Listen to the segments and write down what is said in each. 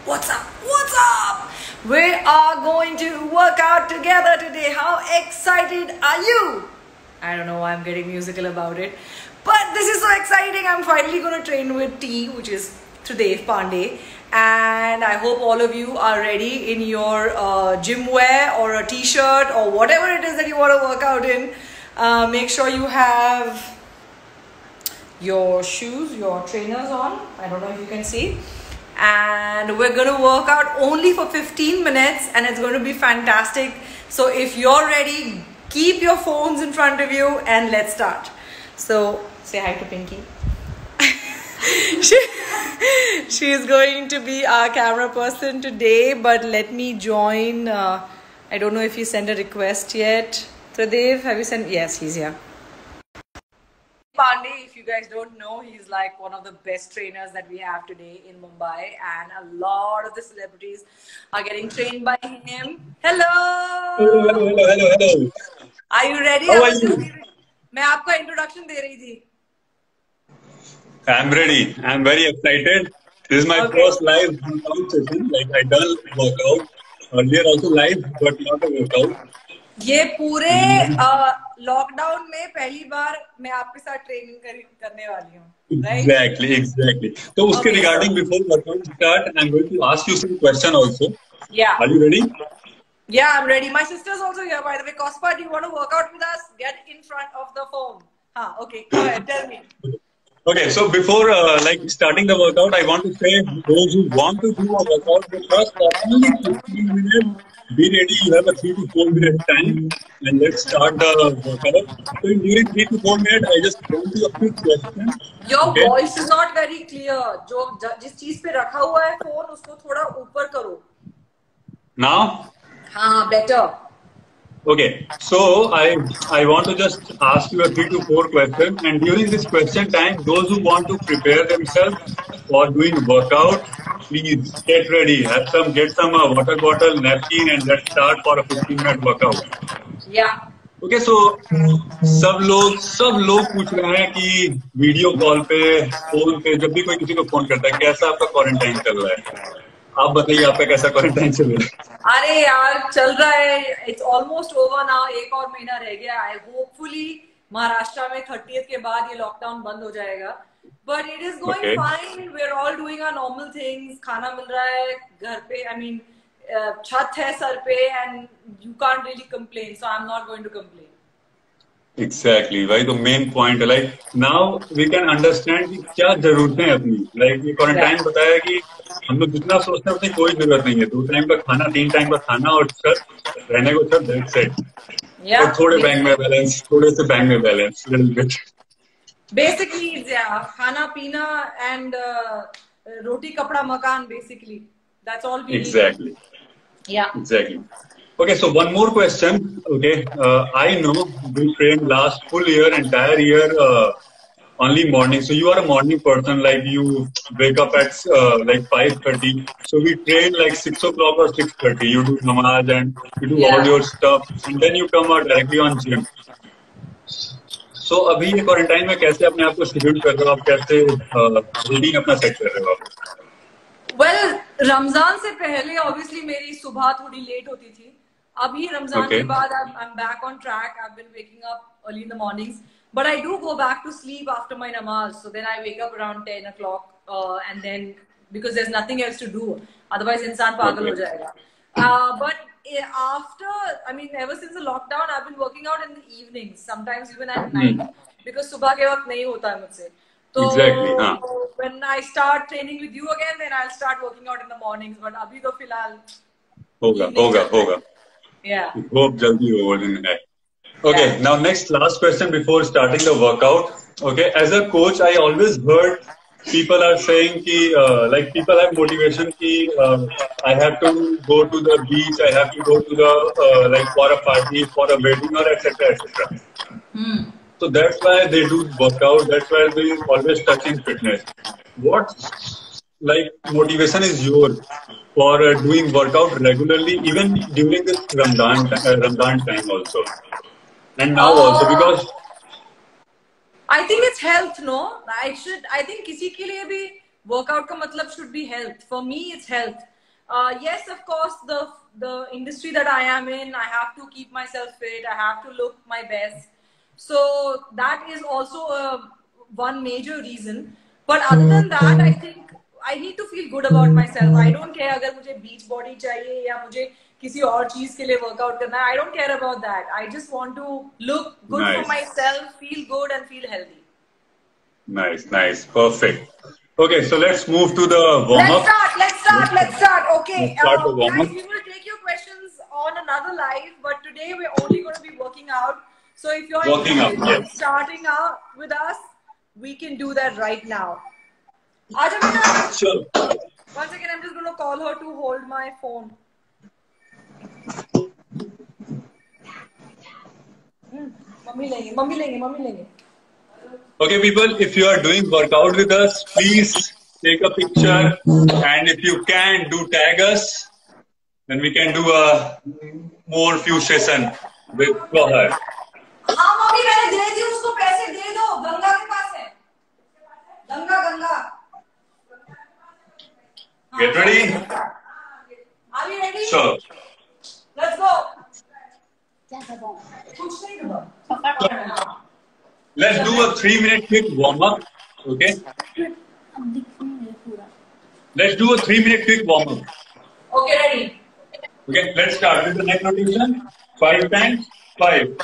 What's up? What's up? We are going to work out together today. How excited are you? I don't know why I'm getting musical about it, but this is so exciting. I'm finally going to train with T, which is Tridev Pandey, and I hope all of you are ready in your gym wear or a t-shirt or whatever it is that you want to work out in. Make sure you have your shoes, your trainers on. I don't know if you can see. And we're going to work out only for 15 minutes and it's going to be fantastic. So if you're ready, keep your phones in front of you and let's start. So say hi to Pinky. She is going to be our camera person today, but let me join. I don't know if you sent a request yet. Tridev, have you sent? Yes, he's here. Pandey, if you guys don't know, he's like one of the best trainers that we have today in Mumbai, and a lot of the celebrities are getting trained by him. Hello! Hello. Are you ready? How are you? मैं आपको introduction दे रही थी. I'm ready. I'm very excited. This is my first live workout session. Like I done workout earlier also live, but not a workout. ये पूरे lockdown में पहली बार मैं आपके साथ ट्रेनिंग करने वाली हूँ. Exactly. So उसके regarding before workout start, I'm going to ask you some question also. Yeah. Are you ready? Yeah, I'm ready. My sister's also here, by the way. Kospa, do you want to work out with us? Get in front of the phone. Okay. Go ahead. Tell me. Okay, so before like starting the workout, I want to say those who want to do a workout, the first only 15 minutes, be ready. You have a 3 to 4 minute time, and let's start the workout. So during 3 to 4 minutes, I just want you a quick question. Your voice is not very clear. जो जिस चीज पे रखा हुआ है phone, उसको थोड़ा ऊपर करो. Now? हाँ, better. Okay, so I want to just ask you a 3 to 4 questions, and during this question time, those who want to prepare themselves for doing workout, please get ready. Get some water bottle, napkin, and let's start for a 15-minute workout. Yeah. Okay, so सब लोग पूछ रहे हैं कि video call पे, phone पे, जब भी कोई किसी को फोन करता है, कैसा आपका क्वारंटाइन चल रहा है? आप बताइए आपका कैसा क्वारंटाइन चल रहा है? अरे यार चल रहा है. It's almost over now. एक और महीना रह गया. आई होपफुली महाराष्ट्र में 30th के बाद ये लॉकडाउन बंद हो जाएगा. But it is going fine. We are all doing our normal things. खाना मिल रहा है घर पे. आई मीन छत है सर पे and you can't really complain. So I am not going to complain. Exactly, भाई. तो मेन पॉइंट है like now we can understand कि क्या जरूरतें हैं अपनी. लाइक ये क्वारंटाइन बताया कि हम लोग जितना सोचते हैं उतनी कोई जरूरत नहीं है. 2 टाइम का खाना, 3 टाइम का खाना और छत रहने को छत, दैट्स इट. और थोड़े बैंक में बैलेंस, थोड़े से बैंक में balance, little bit. Basic needs, या खाना पीना एंड रोटी कपड़ा मकान. Basically that's all we need. Exactly. Yeah. Exactly. Okay, so one more question. Okay, I know you trained last full year, entire year, only morning. So you are a morning person. Like you wake up at like 5:30. So we train like 6 o'clock or 6:30. You do namaz and you do all your stuff, and then you come out directly on gym. So अभी ये quarantine में कैसे अपने आप को schedule कर रहे हो आप? कैसे रूटीन अपना सेट कर रहे हो आप? Well, रमजान से पहले obviously मेरी सुबह थोड़ी लेट होती थी. अभी रमजान के बाद I'm back on track. I've been waking up early in the mornings, but I do go back to sleep after my namaz. So then I wake up around 10 o'clock, and then because there's nothing else to do, otherwise इंसान पागल हो जाएगा. But after, I mean, ever since the lockdown, I've been working out in the evenings, sometimes even at night, because सुबह के वक्त नहीं होता है मुझसे. So when I start training with you again, then I'll start working out in the mornings. But अभी तो फिलहाल होगा. Yeah. Hope jaldi over in the night. Okay, now last question before starting the workout. Okay, as a coach, I always heard people are saying ki like people have motivation ki I have to go to the beach, I have to go to the like for a party, for a wedding, or etc. So that's why they do workout. That's why they always touching fitness. What like motivation is yours for doing workout regularly, even during this Ramadan time also, and now also, because I think it's health. No, I think किसी के लिए भी workout का मतलब should be health. For me, it's health. Yes, of course, the industry that I am in, I have to keep myself fit. I have to look my best. So that is also one major reason. But other than that, I think I need to feel good about myself. I don't care अगर मुझे beach body चाहिए या मुझे किसी और चीज के लिए workout करना है. I don't care about that. I just want to look good for Nice. myself, feel good, and feel healthy. Nice, nice, perfect. Okay, so let's move to the warm up. Let's start. Okay. Let's start the warm Guys, up. we will take your questions on another live, but today we're only going to be working out. So if you're Working out, interested in yes. starting out with us, we can do that right now. Aja beta. Sure. 1 second, I'm just going to call her to hold my phone. Mummy lenge. Okay, people, if you are doing workout with us, please take a picture, and if you can, do tag us. Then we can do a more few session with her. हाँ mummy मैंने दे दी उसको पैसे दे दो गंगा के पास है Ganga Get ready? Are you ready? Sure. Let's go. कुछ नहीं होगा. Let's do a 3-minute quick warm up. Okay. Let's do a 3-minute quick warm up. Okay, ready. Okay, let's start with the neck rotation. 5 times. 5,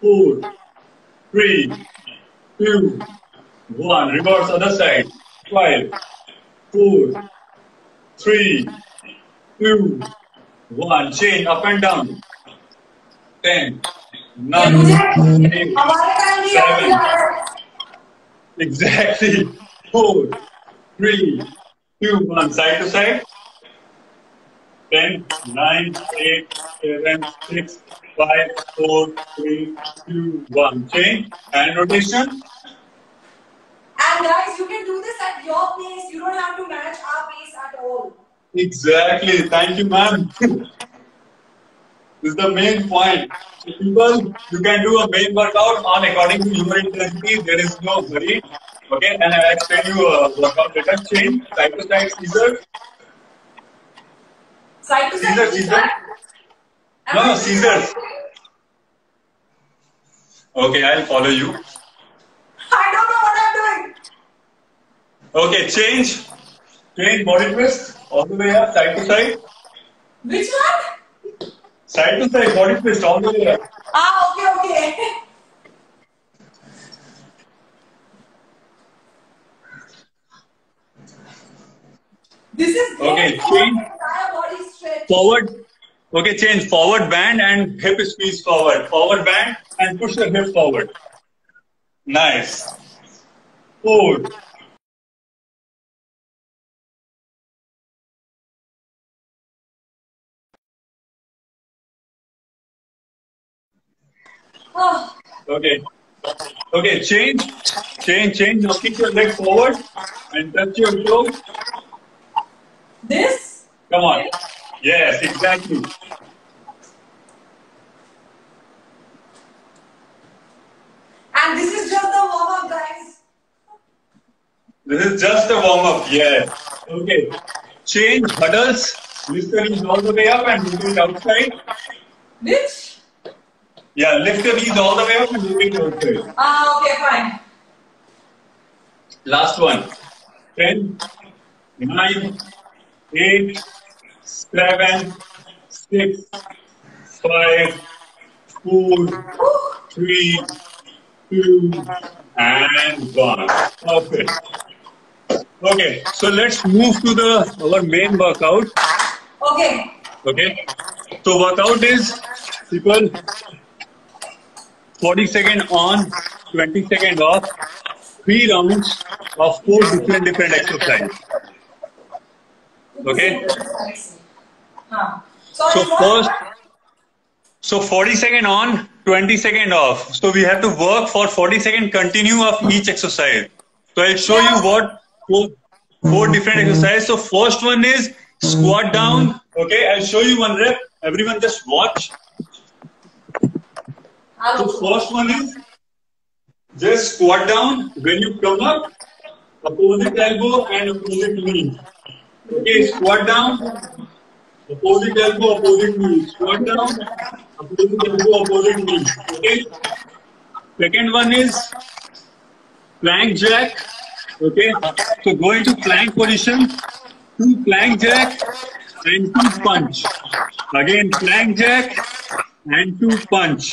4, 3, 2, 1. Reverse other side. 5, 4, 3, 2, 1. Change up and down. 10, 9, 8, 7. Exactly. 4, 3, 2, 1. Side to side. 10, 9, 8, 7, 6, 5, 4, 3, 2, 1. Change and rotation. And guys, you can do this at your pace. You don't have to match our pace at all. Exactly. Thank you, ma'am. This is the main point. So people, you can do a main workout on according to your intensity. There is no hurry. Okay, and I'll explain you a workout later. Change side to side scissors. Side to side. Scissors. No, scissors. Okay, I'll follow you. I don't know what I'm doing. Okay, change. Change body twist all the way up, side to side. Which one? Side to side body twist all the way up. Okay. This is great. Okay, change. Entire body stretch. Forward. Okay, change. Forward band and hip squeeze forward. Forward band and push the hip forward. Nice. 4. Oh. Okay. Okay, change. Now kick your leg forward and touch your toe. This? Come on. Yes, exactly. And this is just the warm-up, guys. This is just a warm-up. Yes. Okay. Change huddles. Lift your knees all the way up and move it outside. Which? Yeah, lift your knees all the way up and move it outside. Okay, fine. Last one. 10, 9, 8, 7, 6, 5, 4, 3, 2, and 1. Perfect. Okay, so let's move to our main workout. Okay. Okay. So workout is people 40 seconds on, 20 seconds off, 3 rounds of 4 different exercises. Okay. So 40 seconds on, 20 seconds off. So we have to work for 40 seconds continue of each exercise. So I'll show you what 4 different exercises. So first one is squat down. Okay, I'll show you one rep. Everyone just watch. So first one is just squat down. When you come up, opposite elbow and opposite knee. Okay, squat down. Opposite elbow, opposite knee. Squat down. Opposite elbow, opposite knee. Okay. Second one is plank jack. Okay. So go into plank position. 2 plank jack and 2 punch. Again plank jack and 2 punch.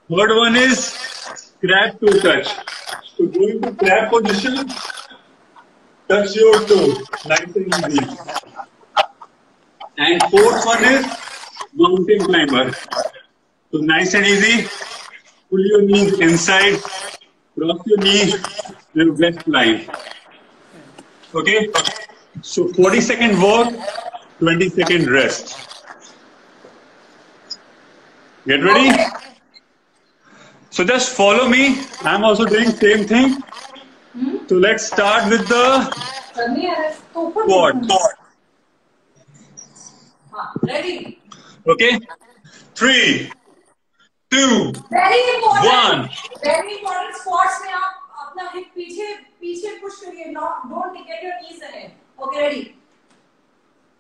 Third one is crab toe touch. So go into crab position. Touch your toe. Nice and easy. And fourth one is mountain climber. So nice and easy. Pull your knees inside. Cross your knee. Your best line. Okay. So 40-second work, 20-second rest. Get ready? So just follow me. I'm also doing same thing. So let's start with the squat. Ready? Okay. 3, 2, Very important. 1. Very important. Squats में आप अपना hip पीछे push करिए. Don't get your knees ahead. Okay, ready?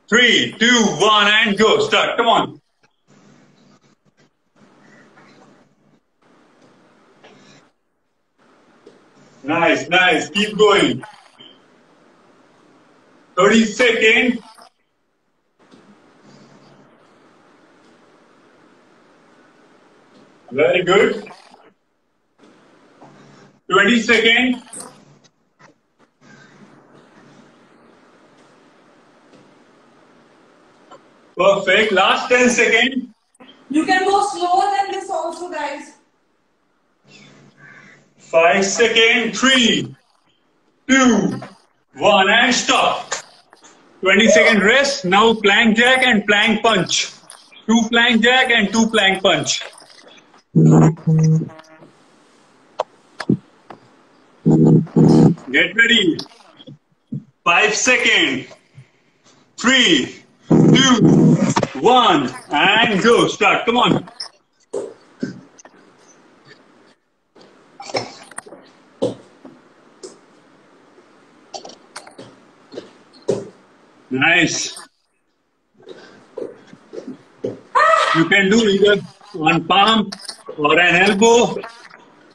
3, 2, 1, and go. Start. Come on. Nice, nice. Keep going. 30 seconds. Very good. 20 seconds. Perfect. Last 10 seconds. You can go slower than this also, guys. 5 seconds. 3, 2, 1, and stop. 20-second rest. Now plank jack and plank punch. 2 plank jack and 2 plank punch. Get ready. 5 seconds. 3, 2, 1, and go. Start. Come on. Nice. You can do either on palm or an elbow.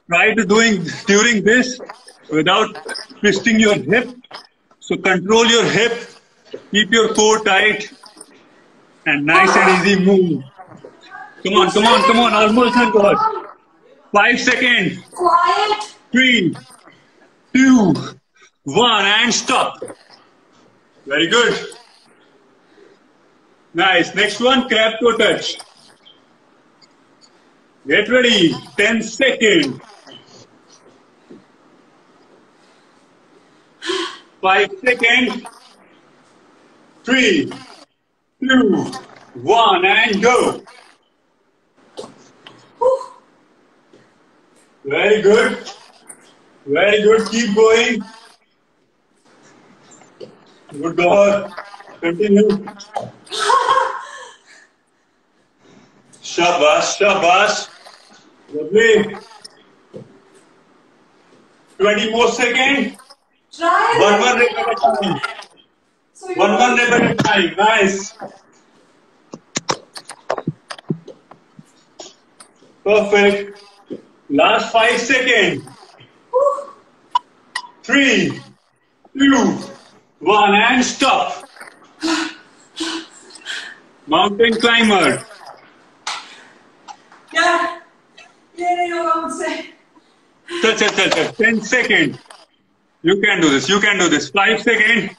Try to doing during this without twisting your hip. So control your hip, keep your core tight, and nice and easy move. Come on, come on, come on. Almost done, God. 5 seconds. Quiet. 3, 2, 1, and stop. Very good. Nice. Next one, crab toe touch. Get ready. 10 seconds. 5 seconds. 3, 2, 1, and go. Very good. Very good. Keep going. Good God. Continue. Shabash, shabash. Lovely. 20 more seconds. Try. One rep at a time. So you One rep at a time. Nice. Perfect. Last 5 seconds. 3, 2, 1, and stop. Mountain climber. Yeah. ये नहीं होगा मुझसे. Chal. 10 seconds. You can do this. You can do this. 5 seconds.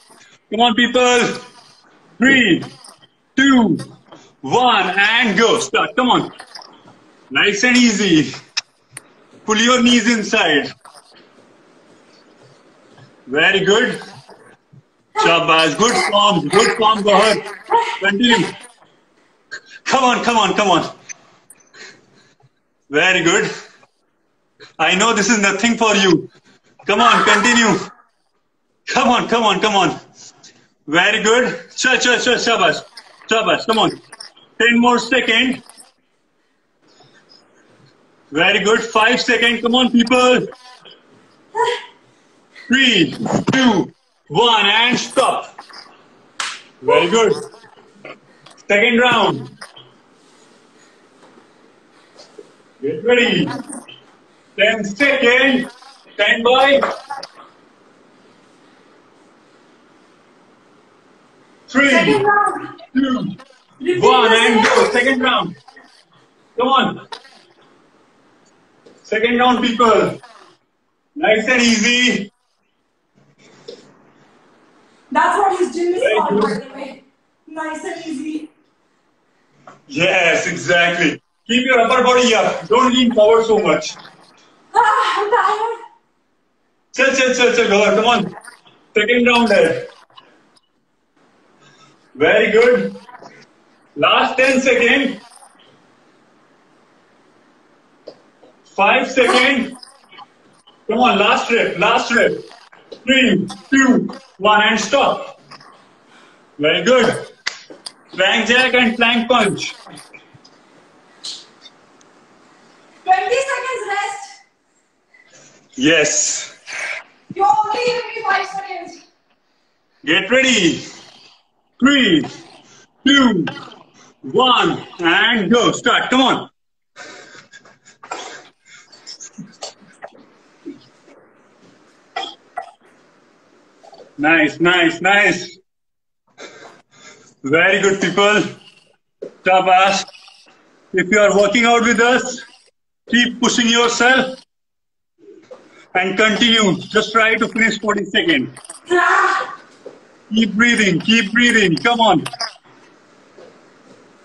Come on, people. 3, 2, 1, and go. Start. Come on. Nice and easy. Pull your knees inside. Very good. Shabash. Good form. Good form, Gohar. Continue. Come on, come on, come on. Very good. I know this is nothing for you. Come on, continue. Come on, come on, come on. Very good. Shabash. Shabash. Come on. 10 more seconds. Very good. 5 seconds. Come on, people. 3, 2, 1, and stop. Very good. Second round. Get ready. 10 seconds. Stand by. 3, Second round. 2, Repeat 1, the and go. same. Second round. Come on. Second round, people. Nice and easy. That's what his gym is Very called, by good. the way. Nice and easy. Yes, exactly. Keep your upper body up. Don't lean forward so much. I'm tired. Chal, go on. Come on. Second round there. Very good. Last 10 seconds. 5 seconds. Come on, last rep, last rep. 3, 2, 1, and stop. Very good. Plank jack and plank punch. 20 seconds rest. Yes. You only give me 5 seconds. Get ready. 3, 2, 1, and go. Start. Come on. Nice, nice, nice. Very good, people. Shabash. If you are working out with us, keep pushing yourself and continue. Just try to finish 40 seconds. Keep breathing, keep breathing. Come on.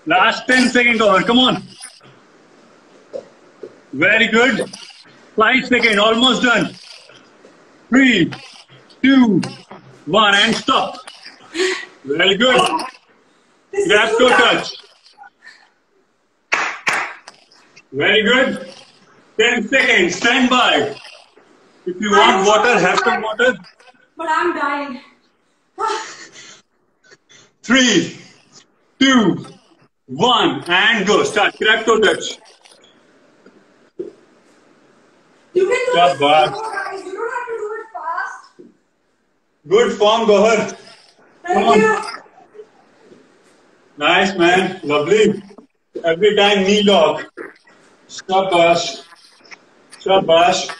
Last 10 seconds over. Come on. Very good. 5 seconds, almost done. 3, 2, 1, and stop. Very good. Grab toe touch. Very good. 10 seconds. Stand by. If you want water, have some water. But I'm dying. 3, 2, 1, and go. Start. Grab toe touch. You can do it Shabash. slow, guys. You don't have to do it fast. Good form, Gohar. Thank you. Nice, man. Lovely. Every time knee lock. Shabash. Shabash.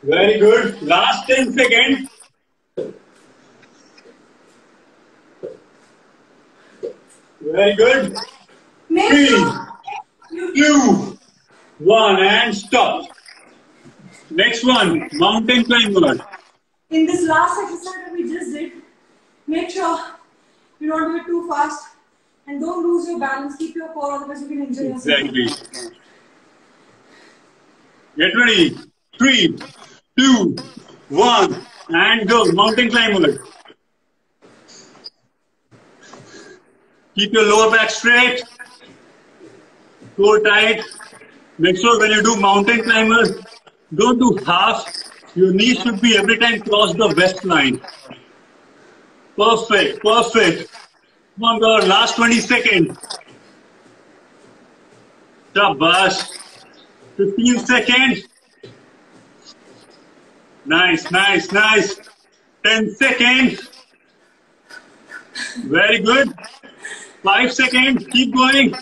Very good. Last 10 seconds. Very good. Make 3, sure you 2, 1, and stop. Next one, mountain climber. in this last exercise that we just did, make sure you don't do it too fast and don't lose your balance. Keep your core, otherwise you can injure yourself. Exactly. Get ready. 3, 2, 1, and go. Mountain climber. Keep your lower back straight. Core tight. Make sure when you do mountain climber, don't do half. Your knees should be every time cross the waistline. Perfect. Perfect. Come on, girl. Last 20 seconds. Shabash. 15 seconds. Nice, nice, nice. 10 seconds. Very good. 5 seconds. Keep going.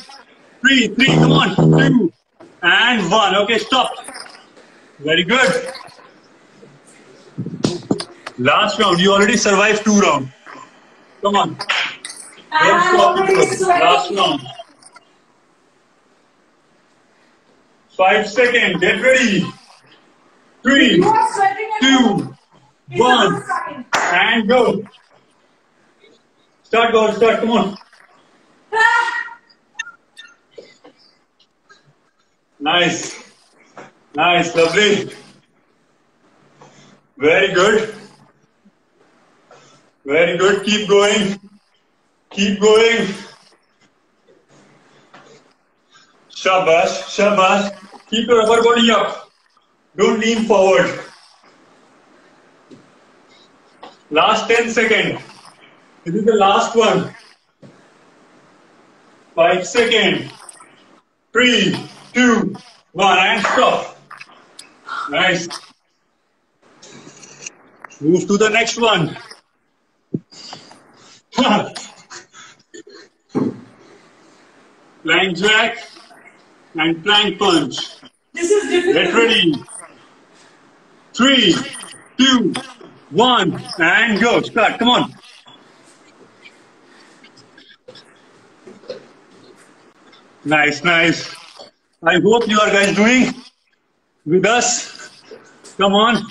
3, come on. 2, and 1. Okay, stop. Very good. Last round. You already survived 2 rounds. Come on. Don't I'm stop, already people. Last sweating. round. 5 seconds. Get ready. 3, You are sweating at 2, home. It's a 1, good sign. and go. Start, go. Start. Come on. Nice. Nice. Lovely. Very good. Very good. Keep going. Keep going. Shabash. Shabash. Keep your upper body up. Don't lean forward. Last 10 seconds. This is the last one. 5 seconds. 3, 2, 1, and stop. Nice. Move to the next one. Plank jack and plank punch. This is difficult. Get ready. 3, 2, 1, and go. Start. Come on. Nice, nice. I hope you are guys doing with us. Come on.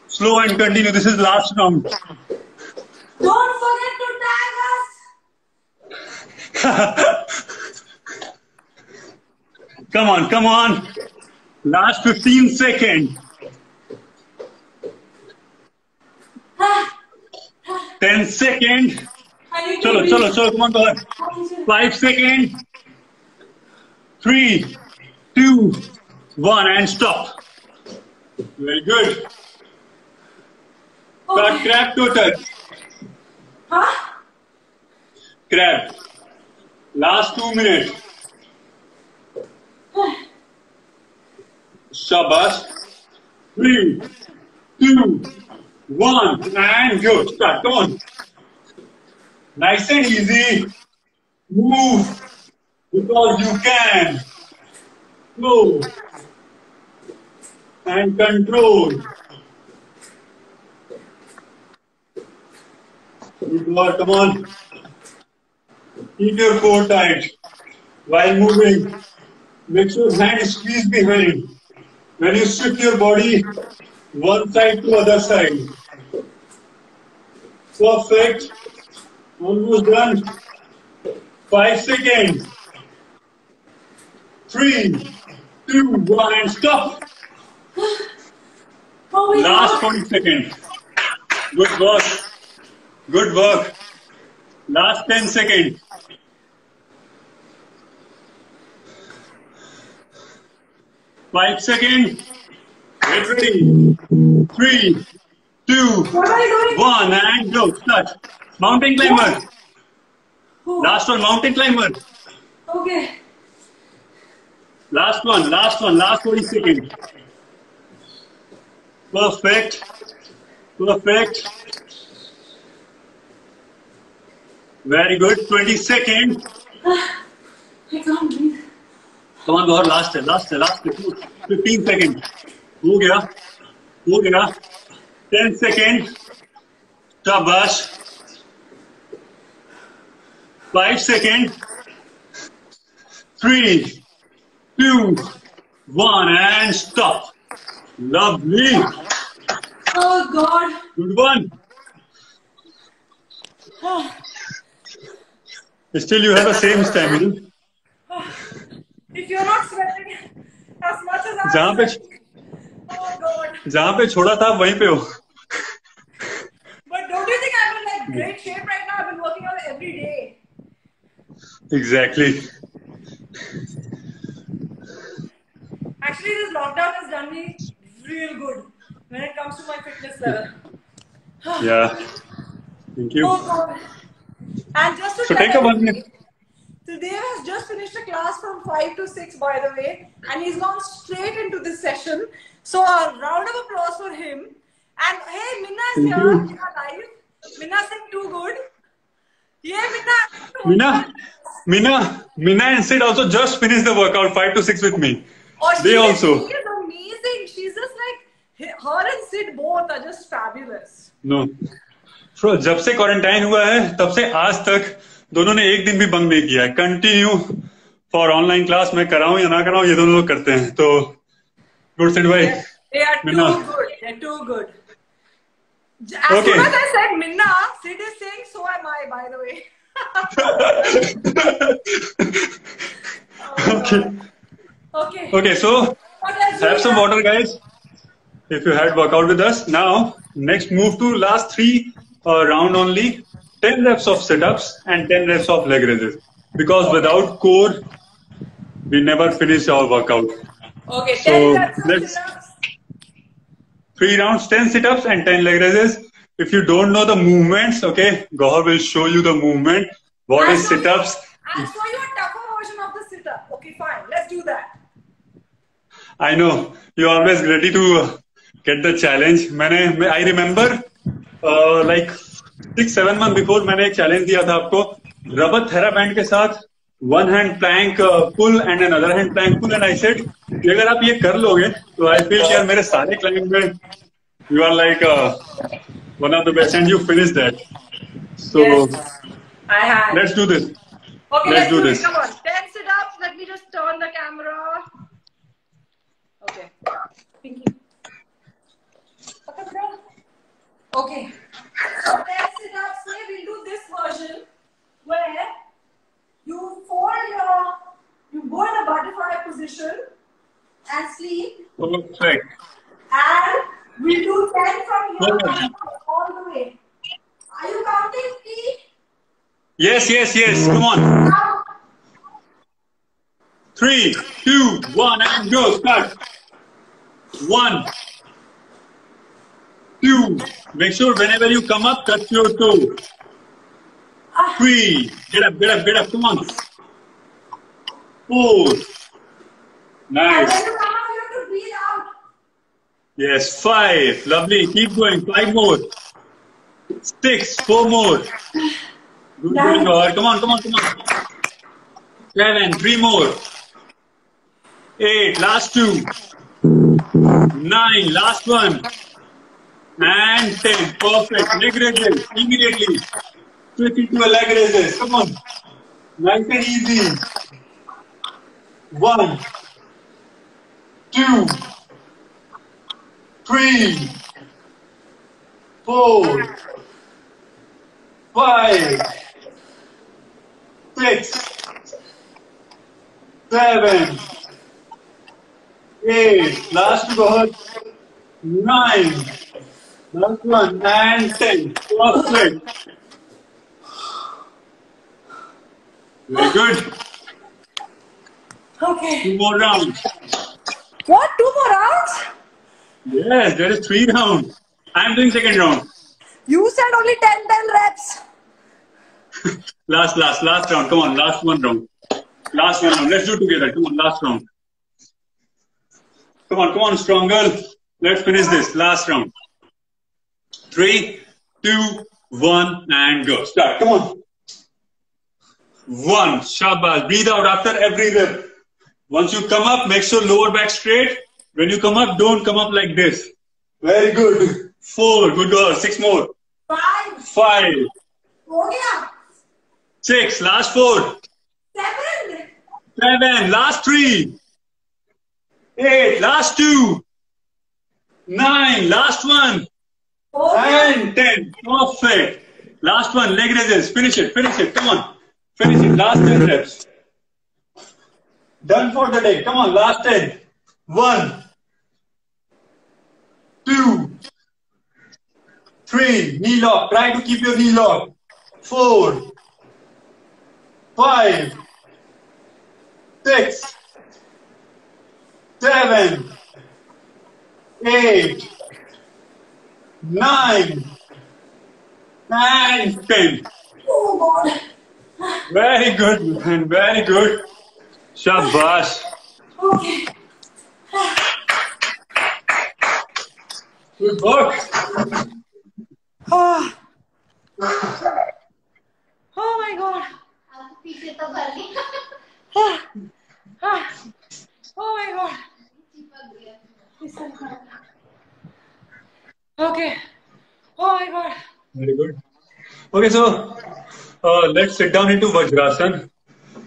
Slow and continue. This is last round. Don't forget to tag us. Come on, come on. Last 15 seconds. 10 seconds. Chalo, chalo, chalo. Come on, go ahead. 5 seconds. 3, 2, 1, and stop. Very good. Start crab to touch. Huh? Crab. Last 2 minutes. Shabash. 3, 2, 1, and go. Start. Come on. Nice and easy. Move. Because you can. Flow. And control. Good work. Come on. Keep your core tight. While moving, make sure hands squeeze behind. When you shift your body one side to other side. Perfect. Almost done. 5 seconds. 3, 2, 1, and stop. Last 20 seconds. Good work. Good work. Last 10 seconds. 5 seconds. Get ready. 3, 2, 1, and go. Start. Mountain climber. Last one, mountain climber. Okay. Last one, last 40 seconds. Perfect. Perfect. Very good. 20 seconds. I can't breathe. Come on, go on. Last 15 seconds. हो गया. हो गया. 10 seconds. Shabash. 5 seconds. 3, 2, 1, and stop. Lovely. Oh God. Good one. Still, you have the same stamina. If you're not sweating as much as I'm जहाँ पे sweating, oh God. जहाँ पे छोड़ा था वहीं पे हो. But don't you think I'm in like great shape right now? I've been working out every day. Exactly. Actually, this lockdown has done me real good when it comes to my fitness level. Yeah. Thank you. Oh God. And just to So tell take a 1 everybody, minute. Dave has just finished a class from 5 to 6, by the way, and he's gone straight into this session. So a round of applause for him. And hey, Minna is here. We are live. Minna saying too good. Yeah, Minna and Sid also just finished the workout 5 to 6 with me. Oh, They also. She is amazing. She's just like, her and Sid both are just fabulous. No. So, जब से quarantine हुआ है तब से आज तक दोनों ने एक दिन भी बंद नहीं किया है. कंटिन्यू फॉर ऑनलाइन क्लास मैं कराऊं या ना कराऊं ये दोनों लोग करते हैं. तो गुड सिड भाई. They are too Minna. good. They're too good. As soon as I said Minna, Sid is saying so am I, by the way. Okay. Okay, so have some water, guys. If you had workout with us. Now, next move to last 3 round only. 10 reps of sit-ups and 10 reps of leg raises. Because without core, we never finish our workout. Okay, So 10 reps of let's sit-ups. 3 rounds, 10 sit-ups and 10 leg raises. If you don't know the movements, okay, Gauhar will show you the movement. What is sit-ups? I'll show you a tougher version of the sit-up. Okay, fine. Let's do that. I know you're always ready to get the challenge. I remember like 6-7 months before मैंने एक challenge दिया था आपको rubber TheraBand के साथ one hand plank pull and another hand plank pull, and I said कि अगर आप ये कर लोगे तो I feel कि यार मेरे सारे climb में you are like one of the best and you finished that. So Yes, I had. let's do this. Okay, let's do this. Come on, 10 sit-ups. Let me just turn the camera. Okay. Pinky. Okay. So 10 sit-ups. We'll do this version where you go in a butterfly position and sleep. Perfect. And we'll do 10 from here all the way. Are you counting, please? Yes. Come on. 3, 2, 1, and go. Start. 1, 2. Make sure whenever you come up, touch your toe. 3. Get up. Come on. 4. Nice. And when you come out, you have to breathe out. Yes. 5. Lovely. Keep going. 5 more. 6. 4 more. Good. Come on. 7. 3 more. 8. Last 2. 9. Last one. And 10. Perfect. Leg raises. Immediately. Switch into a leg raises. Come on. Nice and easy. 1, 2, 3, 4, 5, 6, 7, 8. Last two, go. 9. Last one. And 10. Perfect. Very good. Okay. 2 more rounds. What? 2 more rounds? Yes, there is 3 rounds. I am doing second round. You said only 10 reps. Last round. Come on, last one round. Let's do it together. Come on, last round. Come on, strong girl. Let's finish this. Last round. 3, 2, 1, and go. Start. Come on. 1. Shabash. Breathe out after every rep. Once you come up, make sure lower back straight. When you come up, don't come up like this. Very good. 4. Good girl. 6 more. 5. हो गया. 6. Last 4. 7. Last 3. 8. Last 2. 9. Last 1. And 10. Perfect. Last one. Leg raises. Finish it. Come on. Finish it. Last 10 reps. Done for the day. Come on. Last 10. 1, 2, 3. Knee lock. Try to keep your knee lock. 4, 5, 6, 7, 8, 9, and 10. Oh God. Very good, man. Very good. Shabash. Okay. Good work. Oh. Oh my God. पीछे तो भर लिया। Oh my God. Okay. Oh my God. Very good. Okay, so let's sit down into Vajrasan.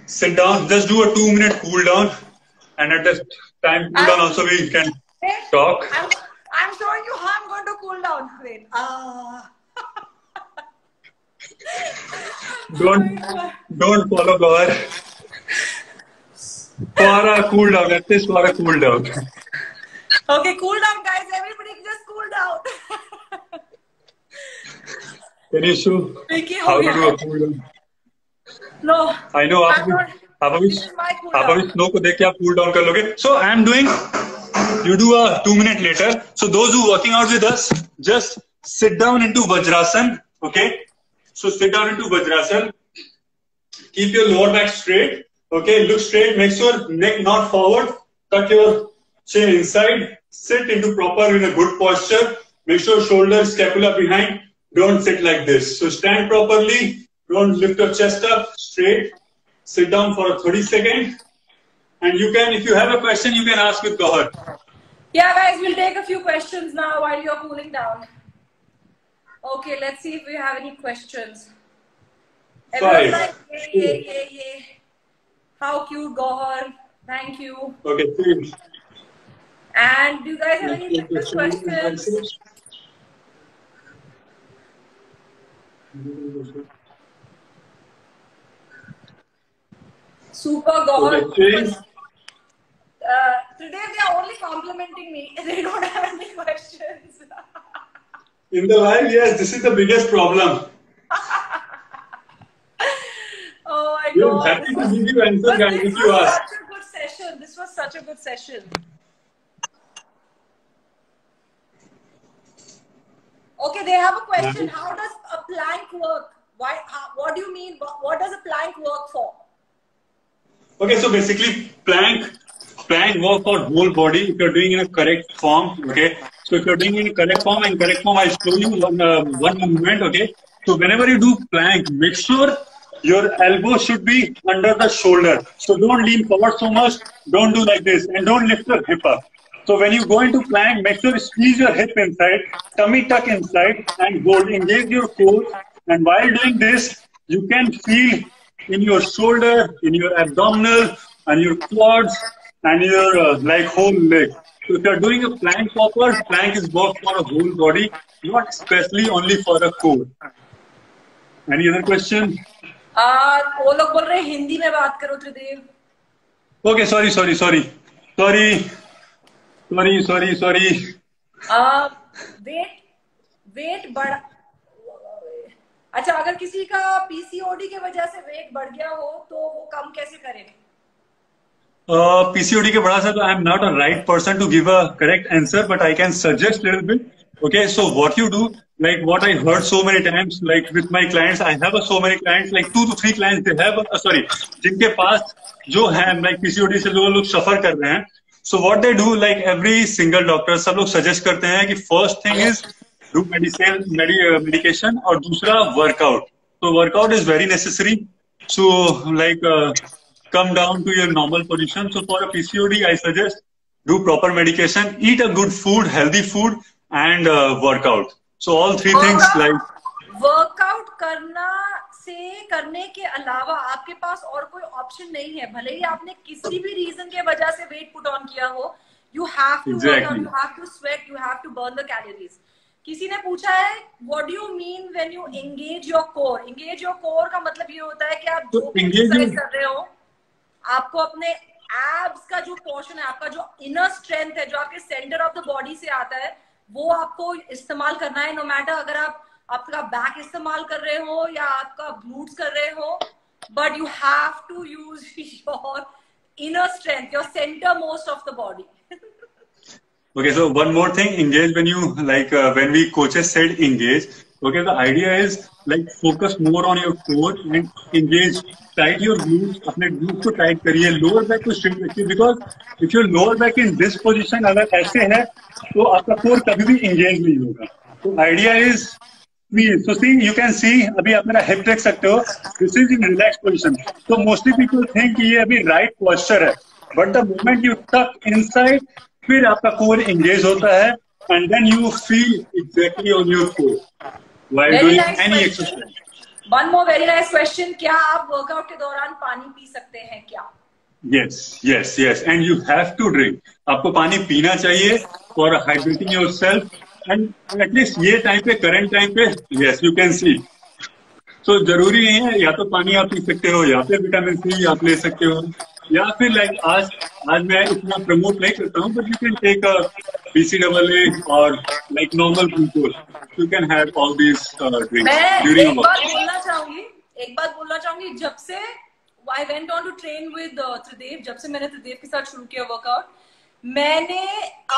Sit down. Just do a 2-minute cool down, and at this time cool down also we can talk. I'm showing you how I'm going to cool down. Wait. Don't follow God. For a cool down. That is for a cool down. Okay, cool down, guys. Everybody just cool down. Can you show how to do a cool down? No. I know. आप अभी snow को देख के आप cool down कर लोगे. So I am doing. You do a 2-minute later. So those who working out with us, just sit down into Vajrasan. Okay. So sit down into Vajrasan. Keep your lower back straight. Okay. Look straight. Make sure neck not forward. Tuck your chin inside, sit into proper in a good posture. Make sure shoulder, scapula behind. Don't sit like this. So stand properly. Don't lift your chest up straight. Sit down for a 30 seconds. And you can, if you have a question, you can ask with Gohar. Yeah, guys, we'll take a few questions now while you're cooling down. Okay, let's see if we have any questions. Everyone's like, yay. How cute, Gohar. Thank you. Okay, please. And do you guys have any fitness questions? Super, Gohar. Okay. Today they are only complimenting me. They don't have any questions. In the live, yes, this is the biggest problem. Oh my We are God. happy to give you answer, guys, if you ask. Such a good session. This was such a good session. Okay, they have a question. How does a plank work? What do you mean? What does a plank work for? Okay, so basically plank work for whole body if you're doing in a correct form. Okay, so if you're doing in correct form, I'll show you one movement. Okay, so whenever you do plank, make sure your elbow should be under the shoulder. So don't lean forward so much. Don't do like this, and don't lift your hip up. So when you go into plank, make sure you squeeze your hip inside, tummy tuck inside, and hold. Engage your core. And while doing this, you can feel in your shoulder, in your abdominal, and your quads, and your like whole leg. So if you're doing a plank proper, plank is work for a whole body, not especially only for the core. Any other question? वो लोग बोल रहे हैं हिंदी में बात करो त्रिदेव. Okay, sorry. Wait बढ़. अच्छा, अगर किसी का पीसीओडी की वजह से वेट बढ़ गया हो तो वो कम कैसे करें? PCOD के बढ़ा सकते. I am not a right person to give a correct answer, but I can suggest a little bit. Okay, so what you do, like what I heard so many times, like with my clients, I have so many clients, like 2 to 3 clients, they have, जिनके पास जो है like PCOD से जो लोग सफर कर रहे हैं. So what they do, like every single doctor, सब लोग suggest करते हैं कि first thing is do medication और दूसरा workout. So workout is very necessary to like come down to your normal position. So for a PCOD, I suggest do proper medication, eat a good food, healthy food, and workout. So all three things like workout करने के अलावा आपके पास और कोई option नहीं है. भले ही आपने किसी भी रीजन के वजह से वेट पुट ऑन किया हो, you have to work out, you have to sweat, you have to burn the calories. किसी ने पूछा है what do you mean when you engage your core? Engage your core का मतलब ये होता है कि आप जो भी एक्सरसाइज कर रहे हो, आपको अपने एब्स का जो पोर्शन है, आपका जो इनर स्ट्रेंथ है, जो आपके सेंटर ऑफ द बॉडी से आता है, वो आपको इस्तेमाल करना है. नो मैटर अगर आप आपका बैक इस्तेमाल कर रहे हो या आपका ग्लूट्स कर रहे हो, but you have to use your inner strength, your centre most of the body. Okay, so one more thing, engage when you like when we coaches said engage. Okay, the idea is like focus more on your core and engage. Tight your glutes, अपने glutes को tight करिए, lower back को straight रखिए, because if your lower back in this position अगर ऐसे है तो आपका core कभी भी engage नहीं होगा. तो idea is so see, you can see अभी आप मेरा hip देख सकते हो, this is in relaxed position. So mostly people think कि ये अभी right posture है, but the moment you tuck inside, फिर आपका core engage होता है, and then you feel exactly on your core while Very doing nice any question. exercise. One more very nice question. क्या आप वर्कआउट के दौरान पानी पी सकते हैं क्या? Yes, and you have to drink. आपको पानी पीना चाहिए for hydrating yourself, and at least ये टाइम पे, करंट टाइम पे, yes, you can see. So जरूरी नहीं है या तो पानी आप पी सकते हो या फिर विटामिन सी आप ले सकते हो, या फिर लाइक आज मैं इतना प्रमोट नहीं करता हूँ, but you can take a BCAA और like normal glucose. You can have all these drinks during एक बात बोलना चाहूंगी, जब से I went on to train with त्रिदेव, जब से मैंने त्रिदेव के साथ शुरू किया वर्कआउट, मैंने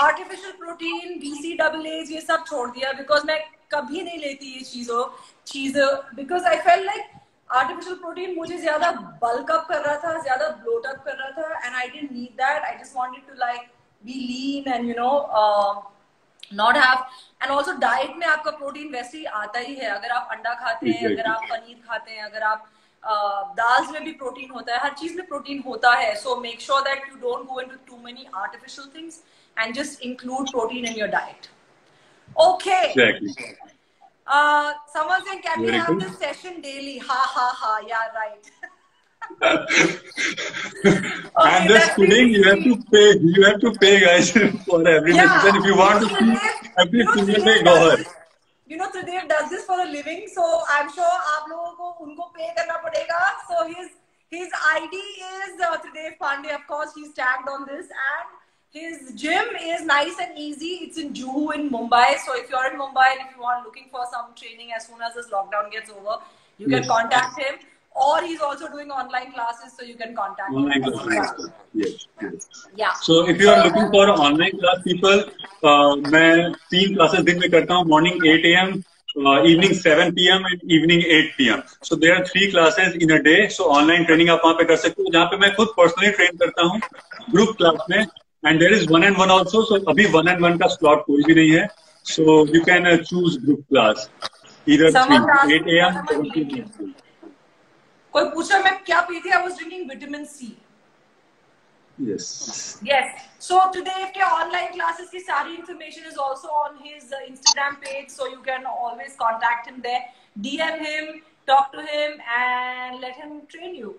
आर्टिफिशियल प्रोटीन, BCAA ये सब छोड़ दिया, बिकॉज मैं कभी नहीं लेती ये चीजें, because I fail like artificial protein मुझे ज्यादा बल्क अप कर रहा था, ज्यादा ब्लोट अप कर रहा था, and I didn't need that. I just wanted to like be lean and not have, and also diet में आपका प्रोटीन वैसे ही आता ही है. अगर आप अंडा खाते हैं, अगर आप पनीर खाते हैं, अगर आप दाल्स में भी प्रोटीन होता है, हर चीज में प्रोटीन होता है. So make sure that you don't go into too many artificial things and just include protein in your diet. Okay. Exactly. Someone saying, can we have this session daily? Ha ha ha. Yeah, right. I'm just kidding. You have to pay. You have to pay, guys, for every session. If you want to see every single day, go ahead. Tridev does this for a living, so I'm sure आप लोगों को उनको pay करना पड़ेगा. So his ID is Tridev Pandey. Of course, he's tagged on this, and his gym is nice and easy. It's in Juhu in Mumbai. So if you're in Mumbai and if you are looking for some training as soon as this lockdown gets over, you can contact him. Or he's also doing online classes, so you can contact online him. classes. Yes. Yeah. So if you are looking for online class, people, मैं 3 classes दिन में करता हूँ. Morning 8 a.m., evening 7 p.m. and evening 8 p.m. So there are 3 classes in a day. So online training आप वहाँ पे कर सकते हो. जहाँ पे मैं खुद personally train करता हूँ group class में. And there is 1-on-1 also. So अभी 1-on-1 का slot कोई भी नहीं है. So you can choose group class. Either 8 a.m. 7 p.m. कोई पूछा मैं क्या पी थी? I was drinking vitamin C. Yes. So today के online classes की सारी information is also on his Instagram page, so you can always contact him there, DM him, talk to him, and let him train you.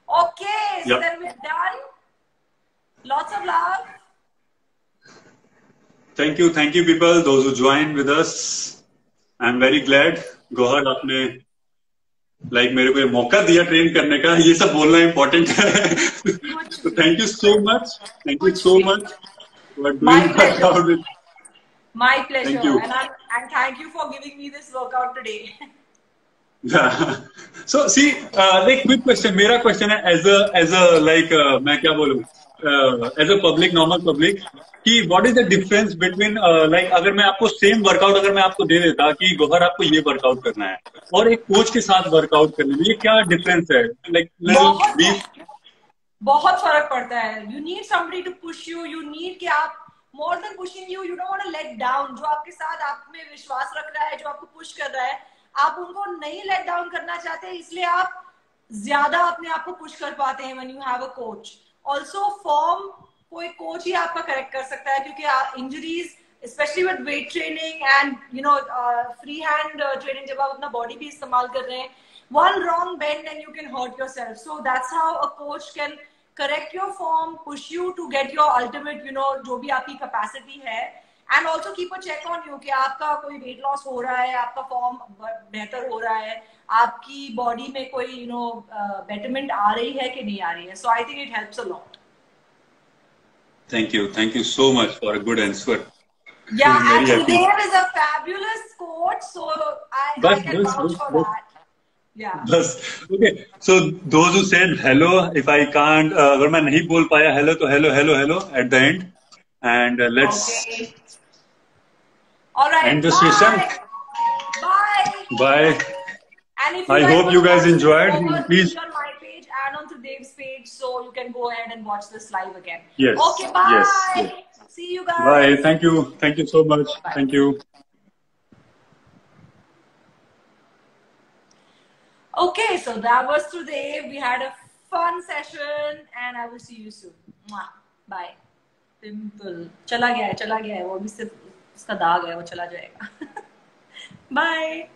Okay, so then we're done. Lots of love. Thank you, people, those who joined with us. I'm very glad. Gohar, आपने मेरे को मौका दिया train करने का. ये सब बोलना इम्पोर्टेंट है. So thank you so much. Thank you so much for doing workout with. My pleasure. Thank you. And thank you for giving me this workout today. Yeah. So see, quick question. मेरा question है as a मैं क्या बोलूँ, as a public, normal public, कि what is the difference between अगर मैं आपको same workout अगर मैं आपको दे देता कि गोहर आपको ये वर्कआउट करना है और एक कोच के साथ वर्कआउट करने में, ये क्या डिफरेंस है? बहुत फर्क पड़ता है. You need somebody to push you. You need कि आप more than pushing you, you don't want to let down. जो आपके साथ आप में विश्वास रख रहा है, जो आपको पुश कर रहा है, आप उनको नहीं let down करना चाहते, इसलिए आप ज्यादा अपने आप को पुश कर पाते हैं when you have a coach. Also form कोई कोच ही आपका करेक्ट कर सकता है, क्योंकि injuries especially with weight training and free hand training, जब आप अपना बॉडी भी इस्तेमाल कर रहे हैं, one wrong bend and you can hurt yourself. So that's how a coach can correct your form, push you to get your ultimate जो भी आपकी capacity है, and also keep a check on you कि आपका कोई weight loss हो रहा है, आपका form बेहतर हो रहा है, आपकी बॉडी में कोई betterment आ रही है कि नहीं आ रही है. So I think it helps a lot. Thank you so much for a good answer. Yeah, and Sudev is a fabulous coach, so I can vouch for that. Yeah. Okay. So those who said hello, if I can't, अगर मैं नहीं बोल पाया hello तो hello at the end, and let's end the session. Bye. And if I hope you guys enjoyed. Please. On my page and on Sudev's page, so you can go ahead and watch this live again. Yes. Okay. Bye. Yes. See you guys. Bye. Thank you so much. Bye. Thank you. Okay, so that was today. We had a fun session, and I will see you soon. Mwah. Bye. Pimple. चला गया है वो भी सिर्फ उसका दाग है, वो चला जाएगा. Bye.